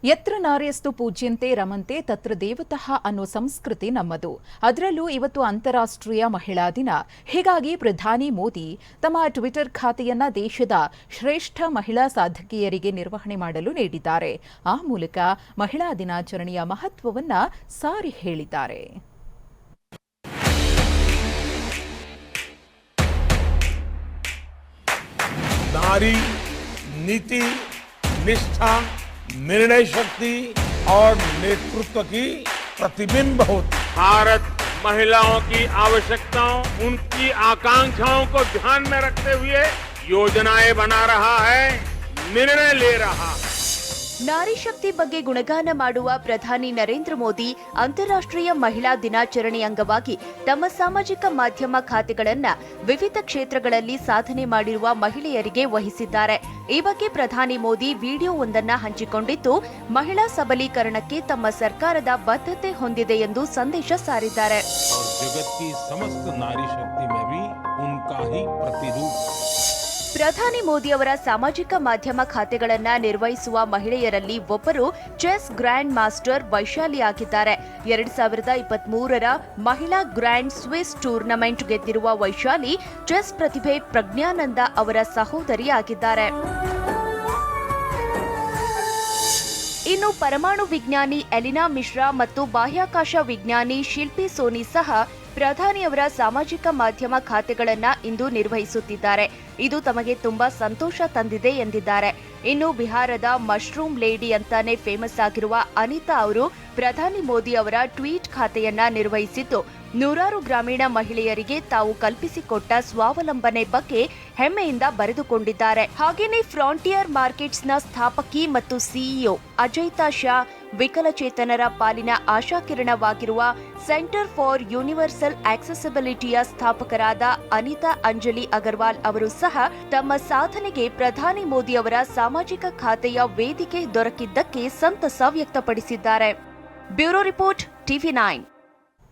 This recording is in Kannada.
ಯತ್ರ ನಾರ್ಯಸ್ತು ಪೂಜ್ಯಂತೆ ರಮಂತೆ ತತ್ರ ದೇವತಃ ಅನ್ನೋ ಸಂಸ್ಕೃತಿ ನಮ್ಮದು. ಅದರಲ್ಲೂ ಇವತ್ತು ಅಂತಾರಾಷ್ಟ್ರೀಯ ಮಹಿಳಾ ದಿನ. ಹೀಗಾಗಿ ಪ್ರಧಾನಿ ಮೋದಿ ತಮ್ಮ ಟ್ವಿಟರ್ ಖಾತೆಯನ್ನ ದೇಶದ ಶ್ರೇಷ್ಠ ಮಹಿಳಾ ಸಾಧಕಿಯರಿಗೆ ನಿರ್ವಹಣೆ ಮಾಡಲು ನೀಡಿದ್ದಾರೆ. ಆ ಮೂಲಕ ಮಹಿಳಾ ದಿನಾಚರಣೆಯ ಮಹತ್ವವನ್ನ ಸಾರಿ ಹೇಳಿದ್ದಾರೆ. नारी नीति, निष्ठा, निर्णय शक्ति और नेतृत्व की प्रतिबिंब होती है। भारत महिलाओं की आवश्यकताओं, उनकी आकांक्षाओं को ध्यान में रखते हुए योजनाएं बना रहा है, निर्णय ले रहा है। ನಾರಿ ಶಕ್ತಿ ಬಗ್ಗೆ ಗುಣಗಾನ ಮಾಡುವ ಪ್ರಧಾನಿ ನರೇಂದ್ರ ಮೋದಿ ಅಂತಾರಾಷ್ಟ್ರೀಯ ಮಹಿಳಾ ದಿನಾಚರಣೆ ಅಂಗವಾಗಿ ತಮ್ಮ ಸಾಮಾಜಿಕ ಮಾಧ್ಯಮ ಖಾತೆಗಳನ್ನ ವಿವಿಧ ಕ್ಷೇತ್ರಗಳಲ್ಲಿ ಸಾಧನೆ ಮಾಡಿರುವ ಮಹಿಳೆಯರಿಗೆ ವಹಿಸಿದ್ದಾರೆ. ಈ ಬಗ್ಗೆ ಪ್ರಧಾನಿ ಮೋದಿ ವಿಡಿಯೋವೊಂದನ್ನು ಹಂಚಿಕೊಂಡಿದ್ದು, ಮಹಿಳಾ ಸಬಲೀಕರಣಕ್ಕೆ ತಮ್ಮ ಸರ್ಕಾರದ ಬದ್ಧತೆ ಹೊಂದಿದೆ ಎಂದು ಸಂದೇಶ ಸಾರಿದ್ದಾರೆ. ಪ್ರಧಾನಿ ಮೋದಿ ಅವರ ಸಾಮಾಜಿಕ ಮಾಧ್ಯಮ ಖಾತೆಗಳನ್ನ ನಿರ್ವಹಿಸುವ ಮಹಿಳೆಯರಲ್ಲಿ ಒಬ್ಬರು ಚೆಸ್ ಗ್ರ್ಯಾಂಡ್ ಮಾಸ್ಟರ್ ವೈಶಾಲಿ ಆಗಿದ್ದಾರೆ. 2023ರ ಮಹಿಳಾ ಗ್ರ್ಯಾಂಡ್ ಸ್ವಿಸ್ ಟೂರ್ನಮೆಂಟ್ ಗೆದ್ದಿರುವ ವೈಶಾಲಿ ಚೆಸ್ ಪ್ರತಿಭೆ ಪ್ರಜ್ಞಾನಂದ ಅವರ ಸಹೋದರಿ ಆಗಿದ್ದಾರೆ. ಇನ್ನು ಪರಮಾಣು ವಿಜ್ಞಾನಿ ಎಲಿನಾ ಮಿಶ್ರಾ ಮತ್ತು ಬಾಹ್ಯಾಕಾಶ ವಿಜ್ಞಾನಿ ಶಿಲ್ಪಿ ಸೋನಿ ಸಹ ಪ್ರಧಾನಿಯವರ ಸಾಮಾಜಿಕ ಮಾಧ್ಯಮ ಖಾತೆಗಳನ್ನ ಇಂದು ನಿರ್ವಹಿಸುತ್ತಿದ್ದಾರೆ. ಇದು ತಮಗೆ ತುಂಬಾ ಸಂತೋಷ ತಂದಿದೆ ಎಂದಿದ್ದಾರೆ. ಇನ್ನು ಬಿಹಾರದ ಮಶ್ರೂಮ್ ಲೇಡಿ ಅಂತಾನೆ ಫೇಮಸ್ ಆಗಿರುವ ಅನಿತಾ ಅವರು ಪ್ರಧಾನಿ ಮೋದಿ ಅವರ ಟ್ವೀಟ್ ಖಾತೆಯನ್ನ ನಿರ್ವಹಿಸಿದ್ದು, ನೂರಾರು ಗ್ರಾಮೀಣ ಮಹಿಳೆಯರಿಗೆ ತಾವು ಕಲ್ಪಿಸಿಕೊಟ್ಟ ಸ್ವಾವಲಂಬನೆ ಬಗ್ಗೆ ಹೆಮ್ಮೆಯಿಂದ ಬರೆದುಕೊಂಡಿದ್ದಾರೆ. ಹಾಗೇನೇ ಫ್ರಾಂಟಿಯರ್ ಮಾರ್ಕೆಟ್ಸ್ನ ಸ್ಥಾಪಕಿ ಮತ್ತು ಸಿಇಒ ಅಜಯ್ತಾ ಶಾ, ವಿಕಲಚೇತನರ ಪಾಲಿನ ಆಶಾಕಿರಣವಾಗಿರುವ ಸೆಂಟರ್ ಫಾರ್ ಯೂನಿವರ್ಸಲ್ ಆಕ್ಸೆಸಿಬಿಲಿಟಿಯ ಸ್ಥಾಪಕರಾದ ಅನಿತಾ ಅಂಜಲಿ ಅಗರ್ವಾಲ್ ಅವರು ಸಹ ತಮ್ಮ ಸಾಧನೆಗೆ ಪ್ರಧಾನಿ ಮೋದಿ ಅವರ ಸಾಮಾಜಿಕ ಖಾತೆಯ ವೇದಿಕೆ ದೊರಕಿದ್ದಕ್ಕೆ ಸಂತಸ ವ್ಯಕ್ತಪಡಿಸಿದ್ದಾರೆ. Bureau report, TV9.